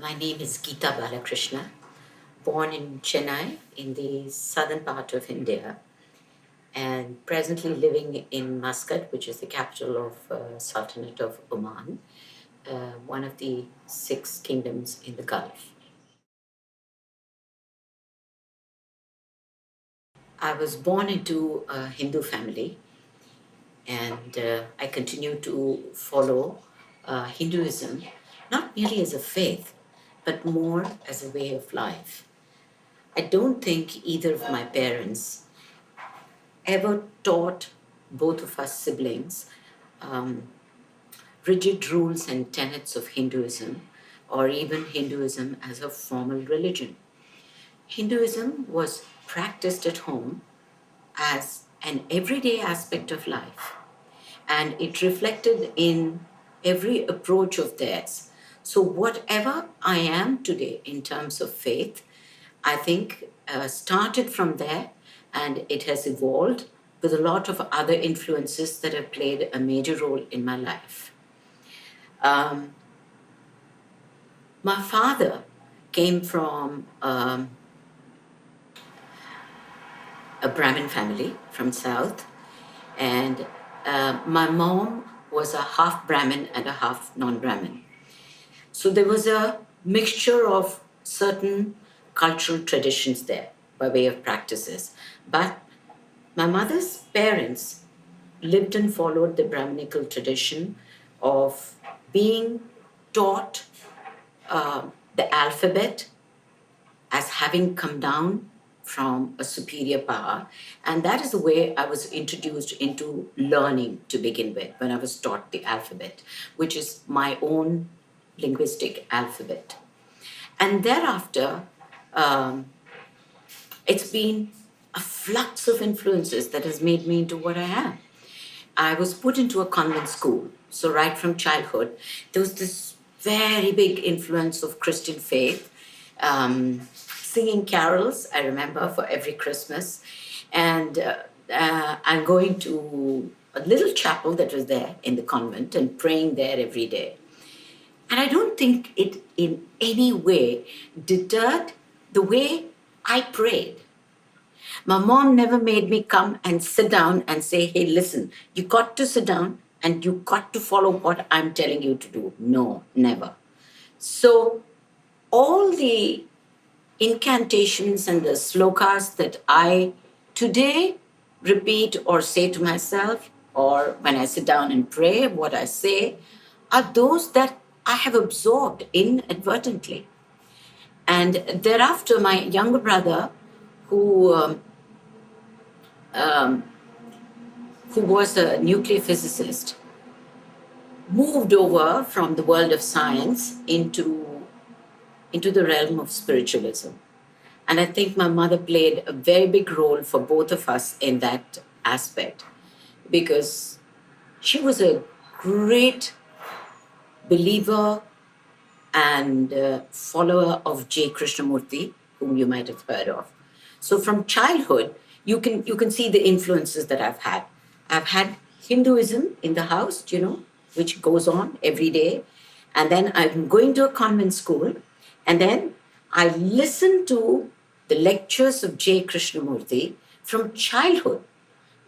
My name is Geetha Balakrishna, born in Chennai in the southern part of India, and presently living in Muscat, which is the capital of Sultanate of Oman, one of the 6 kingdoms in the Gulf. I was born into a Hindu family, and I continue to follow Hinduism, not merely as a faith, but more as a way of life. I don't think either of my parents ever taught both of us siblings um, rigid rules and tenets of Hinduism, or even Hinduism as a formal religion. Hinduism was practiced at home as an everyday aspect of life, and it reflected in every approach of theirs. So, whatever I am today in terms of faith, I think started from there, and it has evolved with a lot of other influences that have played a major role in my life. Um, my father came from a Brahmin family from South, and my mom was a half Brahmin and a half non Brahmin. So there was a mixture of certain cultural traditions there by way of practices. But my mother's parents lived and followed the Brahminical tradition of being taught the alphabet as having come down from a superior power. And that is the way I was introduced into learning to begin with, when I was taught the alphabet, which is my own linguistic alphabet. And thereafter, um, it's been a flux of influences that has made me into what I am. I was put into a convent school. So, right from childhood, there was this very big influence of Christian faith, singing carols, I remember, for every Christmas. And I'm going to a little chapel that was there in the convent and praying there every day. And I don't think it in any way deterred the way I prayed. My mom never made me come and sit down and say, hey, listen, you got to sit down and you got to follow what I'm telling you to do. No, never. So, all the incantations and the slokas that I today repeat or say to myself, or when I sit down and pray, what I say, are those that I have absorbed inadvertently. And thereafter, my younger brother, who um, who was a nuclear physicist, moved over from the world of science into the realm of spiritualism. And I think my mother played a very big role for both of us in that aspect, because she was a great believer and follower of Krishnamurti, whom you might have heard of. So from childhood, you can see the influences that I've had. I've had Hinduism in the house, which goes on every day. And then I'm going to a convent school, and then I listen to the lectures of Krishnamurti from childhood,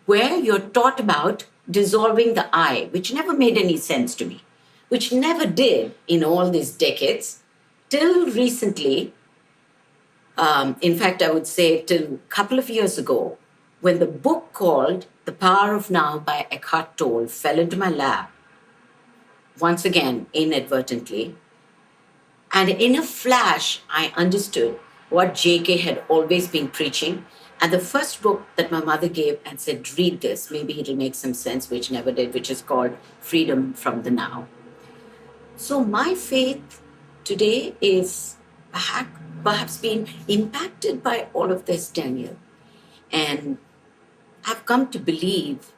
where you're taught about dissolving the I, which never made any sense to me, which never did in all these decades, till recently. In fact, I would say till a couple of years ago, when the book called The Power of Now by Eckhart Tolle fell into my lap, once again, inadvertently. And in a flash, I understood what JK had always been preaching. And the first book that my mother gave and said, read this, maybe it'll make some sense, which never did, which is called Freedom from the Now. So my faith today is perhaps being impacted by all of this, Daniel. And I've come to believe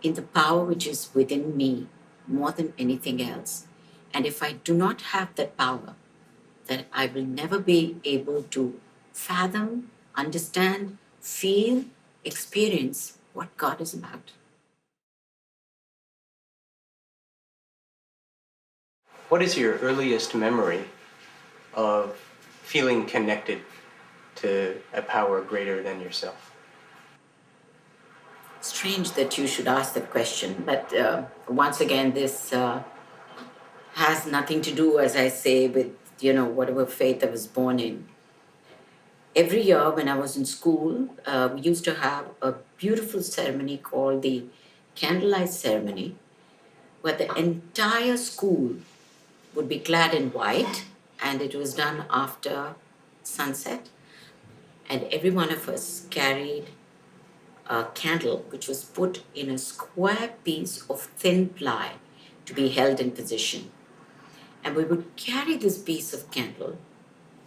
in the power which is within me more than anything else. And if I do not have that power, then I will never be able to fathom, understand, feel, experience what God is about. What is your earliest memory of feeling connected to a power greater than yourself? Strange that you should ask that question, but once again, this has nothing to do, as I say, with whatever faith I was born in. Every year when I was in school, we used to have a beautiful ceremony called the candlelight ceremony, where the entire school would be clad in white, and it was done after sunset. And every one of us carried a candle which was put in a square piece of thin ply to be held in position. And we would carry this piece of candle,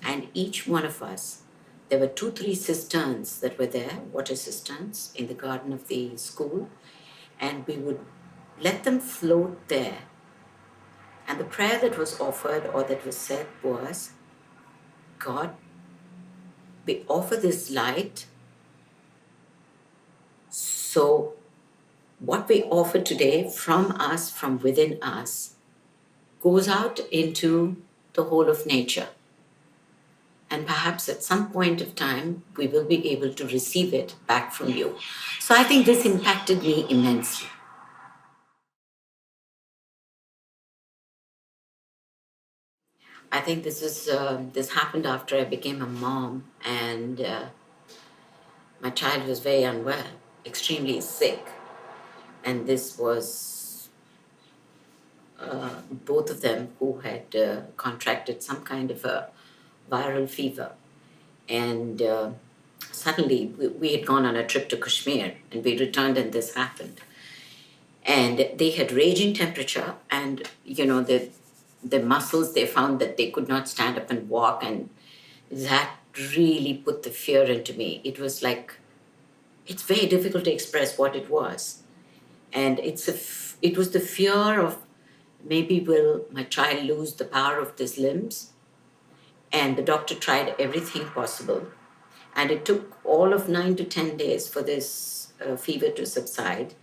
and each one of us, there were 2, 3 cisterns that were there, water cisterns in the garden of the school, and we would let them float there. And the prayer that was offered or that was said was, God, we offer this light, so what we offer today from us, from within us, goes out into the whole of nature. And perhaps at some point of time, we will be able to receive it back from you. So I think this impacted me immensely. I think this happened after I became a mom, and my child was very unwell, extremely sick, and this was both of them who had contracted some kind of a viral fever. And suddenly we had gone on a trip to Kashmir, and we returned and this happened. And they had raging temperature, and the muscles, they found that they could not stand up and walk, and that really put the fear into me. It was like, it's very difficult to express what it was. And it was the fear of, maybe will my child lose the power of his limbs? And the doctor tried everything possible. And it took all of 9 to 10 days for this fever to subside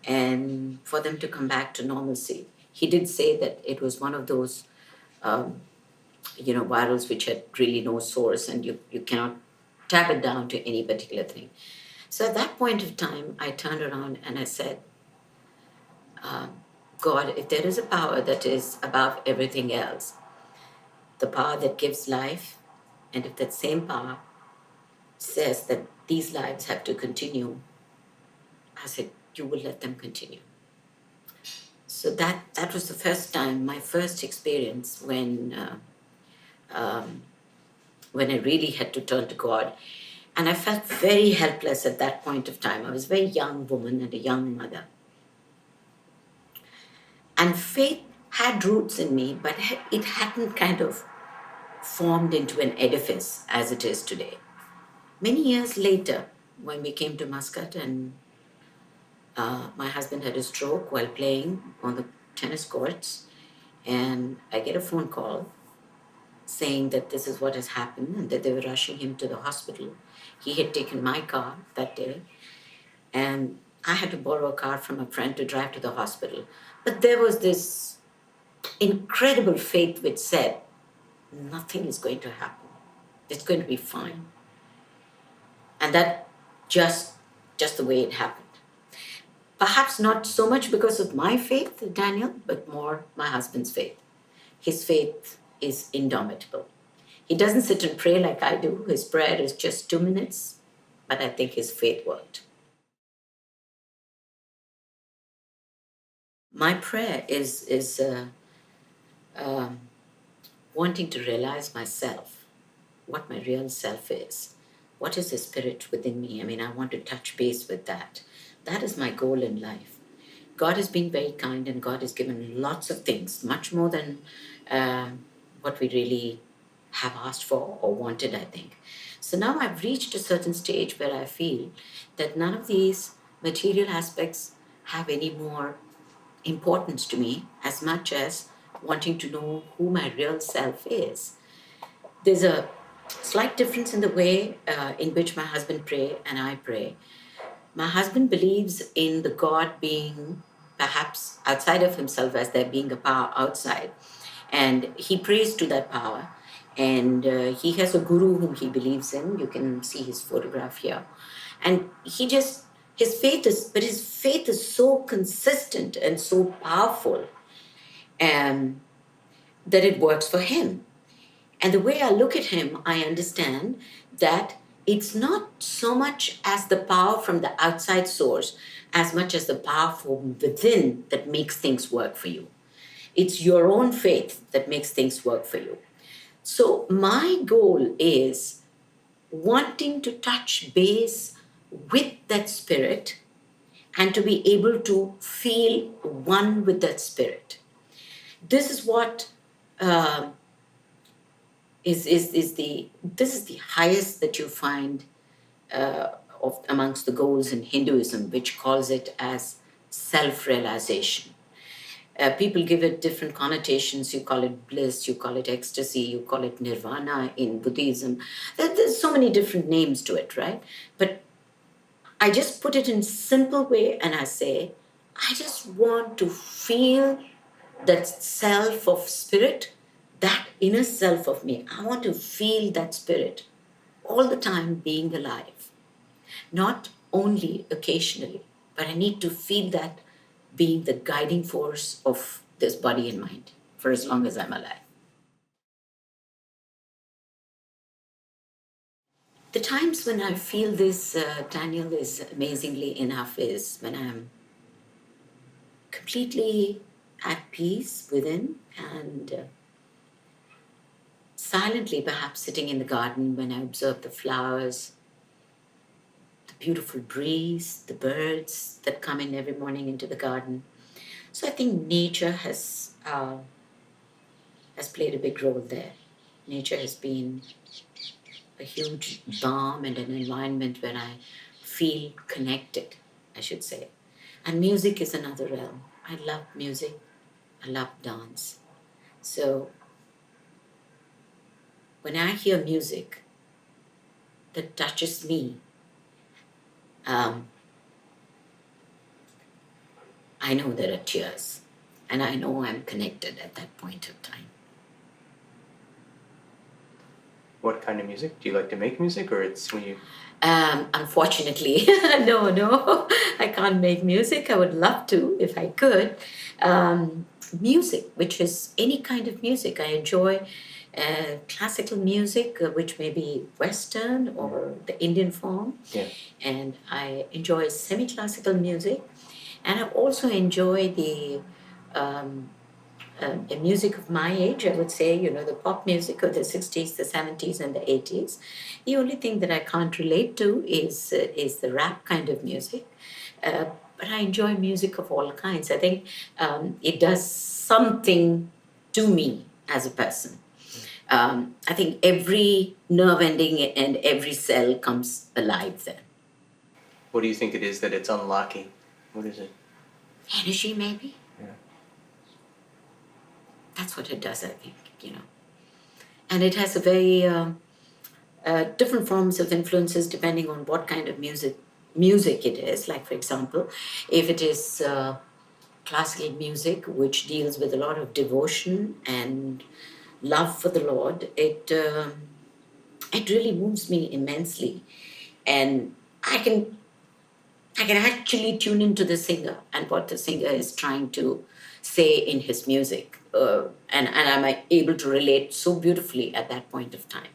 and for them to come back to normalcy. He did say that it was one of those, virals which had really no source, and you cannot tap it down to any particular thing. So at that point of time, I turned around and I said, God, if there is a power that is above everything else, the power that gives life, and if that same power says that these lives have to continue, I said, you will let them continue. So that was the first time, my first experience when I really had to turn to God. And I felt very helpless at that point of time. I was a very young woman and a young mother. And faith had roots in me, but it hadn't kind of formed into an edifice as it is today. Many years later, when we came to Muscat, and my husband had a stroke while playing on the tennis courts, and I get a phone call saying that this is what has happened and that they were rushing him to the hospital. He had taken my car that day, and I had to borrow a car from a friend to drive to the hospital. But there was this incredible faith which said, nothing is going to happen. It's going to be fine. And that just the way it happened. Perhaps not so much because of my faith, Daniel, but more my husband's faith. His faith is indomitable. He doesn't sit and pray like I do. His prayer is just 2 minutes, but I think his faith worked. My prayer is wanting to realize myself, what my real self is. What is the spirit within me? I mean, I want to touch base with that. That is my goal in life. God has been very kind, and God has given lots of things, much more than what we really have asked for or wanted, I think. So now I've reached a certain stage where I feel that none of these material aspects have any more importance to me as much as wanting to know who my real self is. There's a slight difference in the way in which my husband pray and I pray. My husband believes in the God being perhaps outside of himself, as there being a power outside, and he prays to that power. And he has a guru whom he believes in. You can see his photograph here. And his faith is so consistent and so powerful, um, that it works for him. And the way I look at him, I understand that it's not so much as the power from the outside source as much as the power from within that makes things work for you. It's your own faith that makes things work for you. So, my goal is wanting to touch base with that spirit and to be able to feel one with that spirit. This is what uh, this is the highest that you find of amongst the goals in Hinduism, which calls it as self-realization. People give it different connotations. You call it bliss, you call it ecstasy, you call it nirvana in Buddhism. There's so many different names to it, right? But I just put it in simple way and I say, I just want to feel that self of spirit, that inner self of me. I want to feel that spirit all the time being alive, not only occasionally, but I need to feel that being the guiding force of this body and mind for as long as I'm alive. The times when I feel this, Daniel, is amazingly enough, is when I'm completely at peace within and silently, perhaps sitting in the garden when I observe the flowers, the beautiful breeze, the birds that come in every morning into the garden. So I think nature has played a big role there. Nature has been a huge balm and an environment where I feel connected, I should say. And music is another realm. I love music. I love dance. So when I hear music that touches me, um, I know there are tears. And I know I'm connected at that point of time. What kind of music? Do you like to make music, or it's when you... Unfortunately, no, I can't make music. I would love to if I could. Music, which is any kind of music. I enjoy classical music, which may be Western or the Indian form. Yeah. And I enjoy semi-classical music. And I also enjoy um, the music of my age, I would say, the pop music of the 60s, the 70s, and the 80s. The only thing that I can't relate to is the rap kind of music. Uh, but I enjoy music of all kinds. I think it does something to me as a person. I think every nerve ending and every cell comes alive then. What do you think it is that it's unlocking? What is it? Energy, maybe? Yeah. That's what it does, I think. And it has a very different forms of influences depending on what kind of music it is. Like, for example, if it is classical music, which deals with a lot of devotion and love for the Lord, it really moves me immensely, and I can actually tune into the singer and what the singer is trying to say in his music, and I'm able to relate so beautifully at that point of time.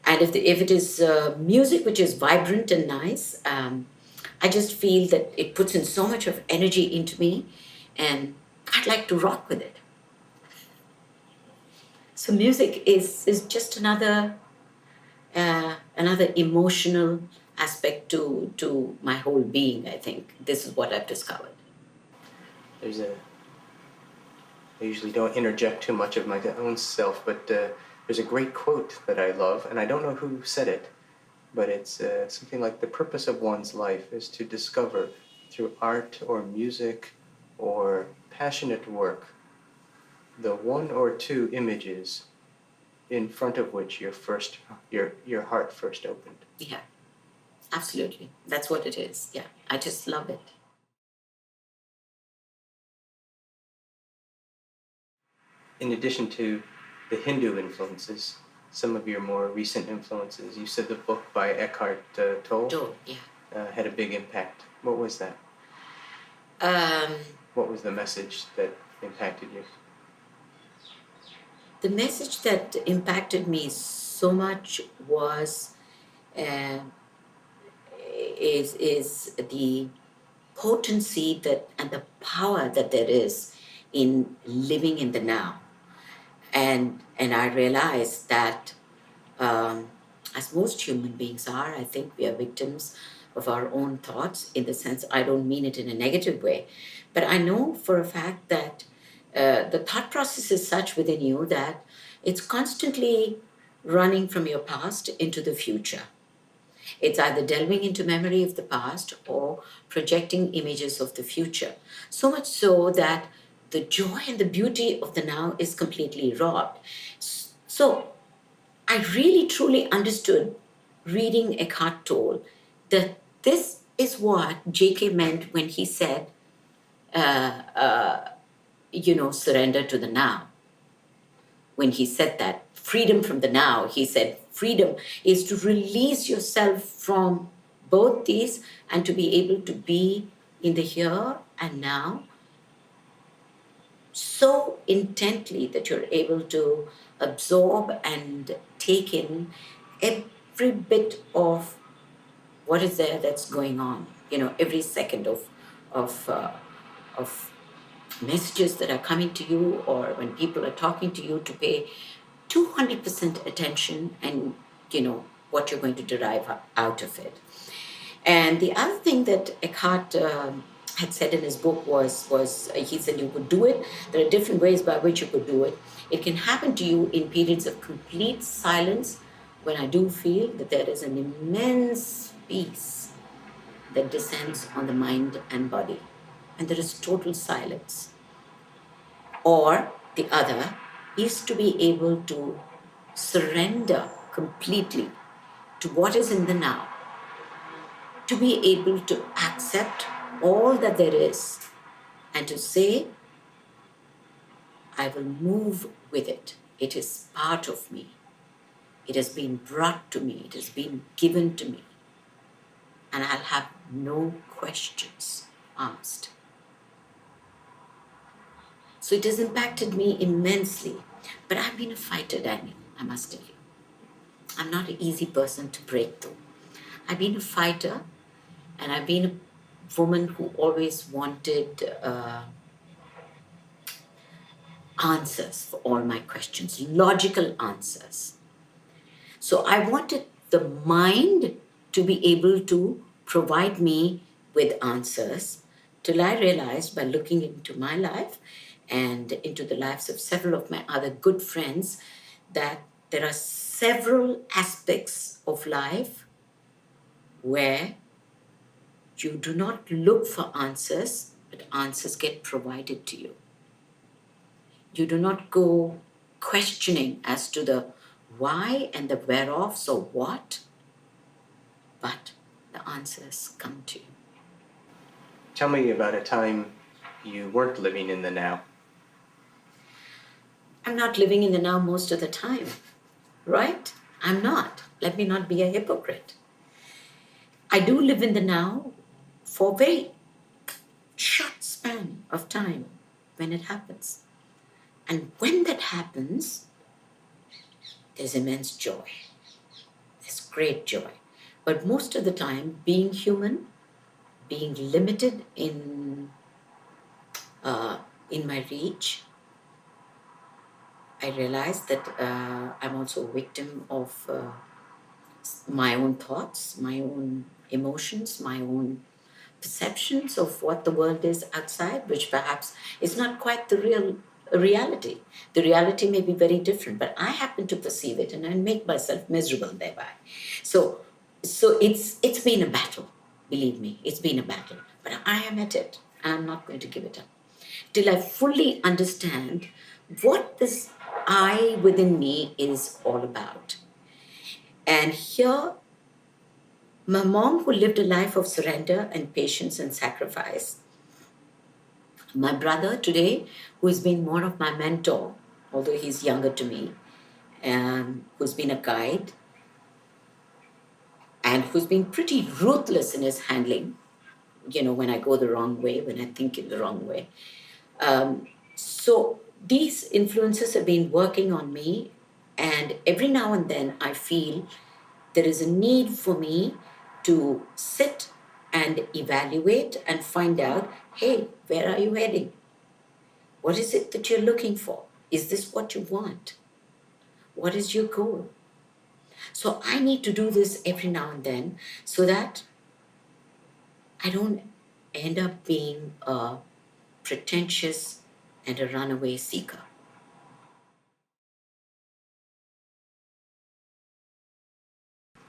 And if it is music which is vibrant and nice, I just feel that it puts in so much of energy into me, and I'd like to rock with it. So music is just another emotional aspect to my whole being. I think this is what I've discovered. There's a... I usually don't interject too much of my own self, but there's a great quote that I love, and I don't know who said it, but it's something like, the purpose of one's life is to discover through art or music or passionate work the one or two images in front of which your heart first opened. Yeah, absolutely. That's what it is. Yeah, I just love it. In addition to the Hindu influences, some of your more recent influences. You said the book by Eckhart Tolle Told, yeah. had a big impact. What was that? Um, What was the message that impacted you? the message that impacted me so much was uh, is the potency that and the power that there is in living in the now. And I realized that as most human beings are, I think we are victims of our own thoughts. In the sense, I don't mean it in a negative way, but I know for a fact that the thought process is such within you that it's constantly running from your past into the future. It's either delving into memory of the past or projecting images of the future. So much so that the joy and the beauty of the now is completely robbed. So I really truly understood reading Eckhart Tolle that this is what JK meant when he said, surrender to the now. When he said that, freedom from the now, he said freedom is to release yourself from both these and to be able to be in the here and now so intently that you're able to absorb and take in every bit of what is there that's going on. Every second of messages that are coming to you, or when people are talking to you, to pay 200% attention and what you're going to derive out of it. And the other thing that Eckhart had said in his book was he said you could do it. There are different ways by which you could do it. It can happen to you in periods of complete silence, when I do feel that there is an immense peace that descends on the mind and body, and there is total silence. Or the other is to be able to surrender completely to what is in the now, to be able to accept all that there is and to say, I will move with it. It is part of me. It has been brought to me. It has been given to me. And I'll have no questions asked. So it has impacted me immensely. But I've been a fighter, Daniel, I must tell you. I'm not an easy person to break through. I've been a fighter, and I've been a woman who always wanted answers for all my questions, logical answers. So I wanted the mind to be able to provide me with answers, till I realized, by looking into my life and into the lives of several of my other good friends, that there are several aspects of life where you do not look for answers, but answers get provided to you. You do not go questioning as to the why and the whereof, so what, but the answers come to you. Tell me about a time you weren't living in the now. I'm not living in the now most of the time, right? I'm not. Let me not be a hypocrite. I do live in the now for a very short span of time when it happens. And when that happens, there's immense joy. There's great joy. But most of the time, being human, being limited in my reach, I realize that I'm also a victim of my own thoughts, my own emotions, my own perceptions of what the world is outside, which perhaps is not quite the real reality. The reality may be very different, but I happen to perceive it and I make myself miserable thereby. So it's been a battle, believe me, it's been a battle. But I am at it and I'm not going to give it up till I fully understand what this I within me is all about. And here, my mom, who lived a life of surrender and patience and sacrifice, my brother today, who has been more of my mentor, although he's younger to me, who's been a guide and who's been pretty ruthless in his handling, when I go the wrong way, when I think in the wrong way. So these influences have been working on me, and every now and then I feel there is a need for me to sit and evaluate and find out, hey, where are you heading? What is it that you're looking for? Is this what you want? What is your goal? So I need to do this every now and then so that I don't end up being a pretentious and a runaway seeker.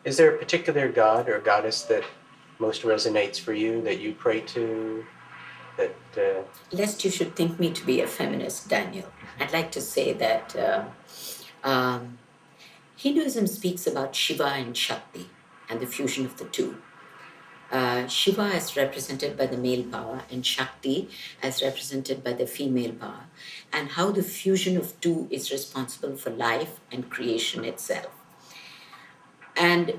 Is there a particular god or goddess that most resonates for you, that you pray to, that... Lest you should think me to be a feminist, Daniel, I'd like to say that Hinduism speaks about Shiva and Shakti and the fusion of the two. Shiva is represented by the male power and Shakti as represented by the female power, and how the fusion of two is responsible for life and creation itself. And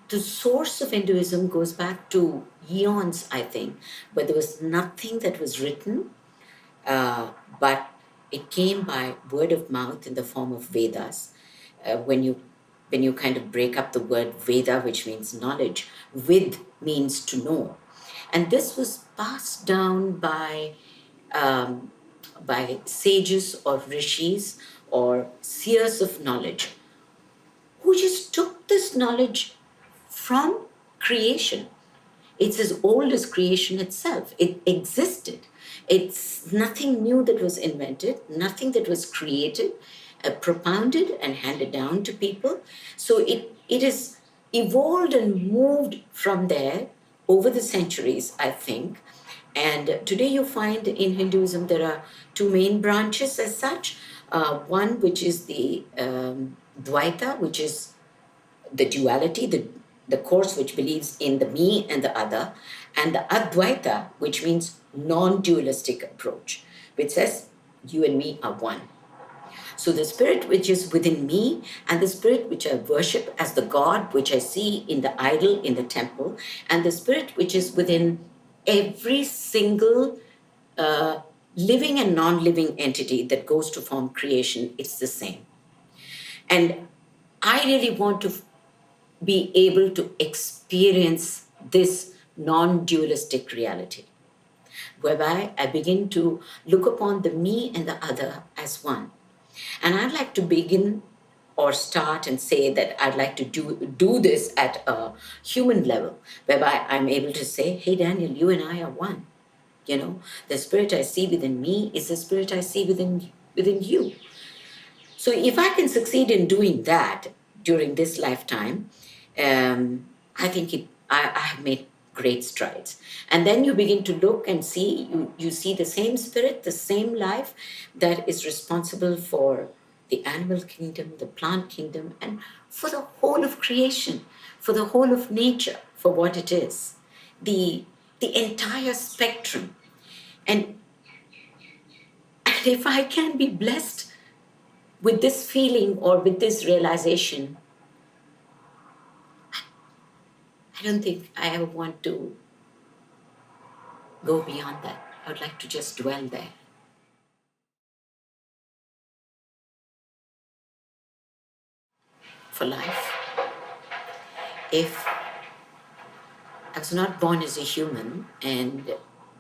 the source of Hinduism goes back to eons, I think, where there was nothing that was written, but it came by word of mouth in the form of Vedas. When you kind of break up the word Veda, which means knowledge, Vid means to know. And this was passed down by sages or rishis or seers of knowledge who just took this knowledge from creation. It's as old as creation itself. It existed. It's nothing new that was invented, nothing that was created, propounded and handed down to people. So it is evolved and moved from there over the centuries, I think. And today you find in Hinduism there are two main branches as such. One which is the Dvaita, which is the duality, the course which believes in the me and the other, and the Advaita, which means non-dualistic approach, which says you and me are one. So the spirit which is within me and the spirit which I worship as the God, which I see in the idol in the temple, and the spirit which is within every single living and non-living entity that goes to form creation, it's the same. And I really want to be able to experience this non-dualistic reality, whereby I begin to look upon the me and the other as one. And I'd like to begin or start and say that I'd like to do this at a human level, whereby I'm able to say, hey, Daniel, you and I are one. The spirit I see within me is the spirit I see within you. So if I can succeed in doing that during this lifetime, I think I have made great strides. And then you begin to look and see, you see the same spirit, the same life that is responsible for the animal kingdom, the plant kingdom, and for the whole of creation, for the whole of nature, for what it is, the entire spectrum. And if I can be blessed with this feeling or with this realization, I don't think I ever want to go beyond that. I would like to just dwell there. For life. If I was not born as a human, and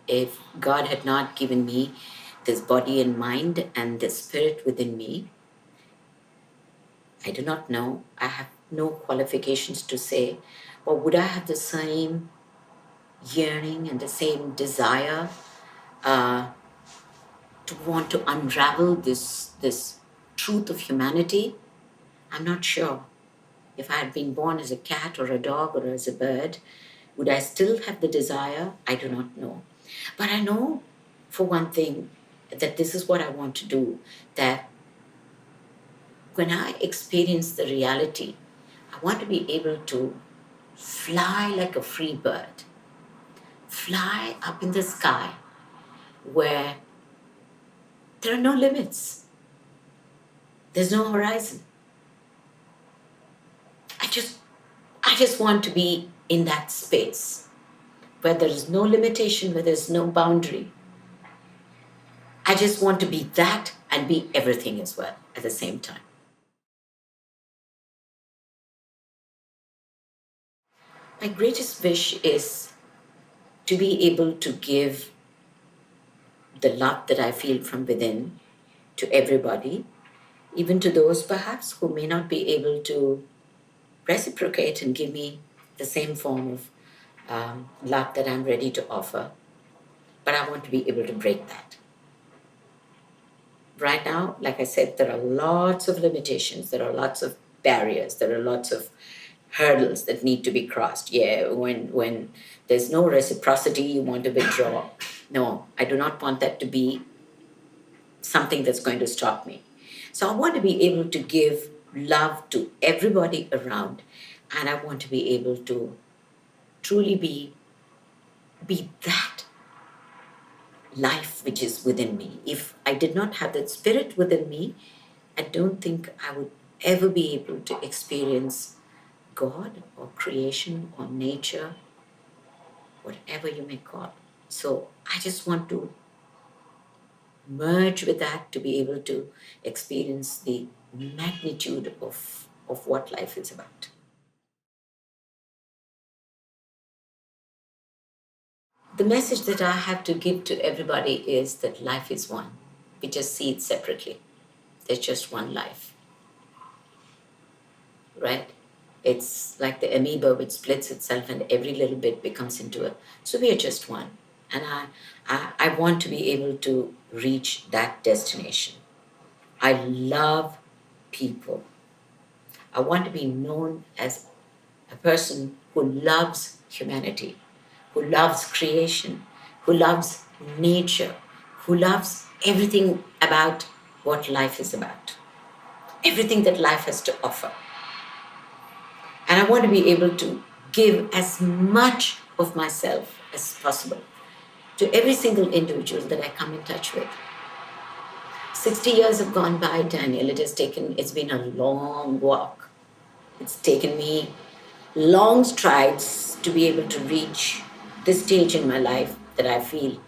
if God had not given me this body and mind and the spirit within me, I do not know. I have no qualifications to say, or would I have the same yearning and the same desire to want to unravel this truth of humanity? I'm not sure. If I had been born as a cat or a dog or as a bird, would I still have the desire? I do not know. But I know, for one thing, that this is what I want to do, that when I experience the reality, I want to be able to fly like a free bird, fly up in the sky where there are no limits. There's no horizon. I just want to be in that space where there is no limitation, where there's no boundary. I just want to be that and be everything as well at the same time. My greatest wish is to be able to give the love that I feel from within to everybody, even to those perhaps who may not be able to reciprocate and give me the same form of love that I'm ready to offer. But I want to be able to break that. Right now, like I said, there are lots of limitations, there are lots of barriers, there are lots of hurdles that need to be crossed. Yeah, when there's no reciprocity, you want to withdraw. No, I do not want that to be something that's going to stop me. So I want to be able to give love to everybody around, and I want to be able to truly be that life which is within me. If I did not have that spirit within me, I don't think I would ever be able to experience God or creation or nature, whatever you may call. So I just want to merge with that to be able to experience the magnitude of what life is about. The message that I have to give to everybody is that life is one. We just see it separately. There's just one life, right? It's like the amoeba which splits itself and every little bit becomes into a. So we are just one. And I want to be able to reach that destination. I love people. I want to be known as a person who loves humanity, who loves creation, who loves nature, who loves everything about what life is about, everything that life has to offer. And I want to be able to give as much of myself as possible to every single individual that I come in touch with. 60 years have gone by, Daniel. It's been a long walk. It's taken me long strides to be able to reach this stage in my life that I feel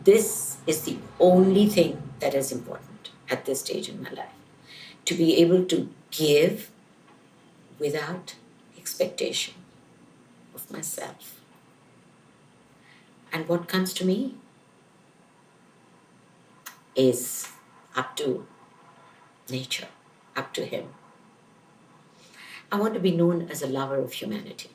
this is the only thing that is important at this stage in my life. To be able to give without expectation of myself. And what comes to me is up to nature, up to Him. I want to be known as a lover of humanity.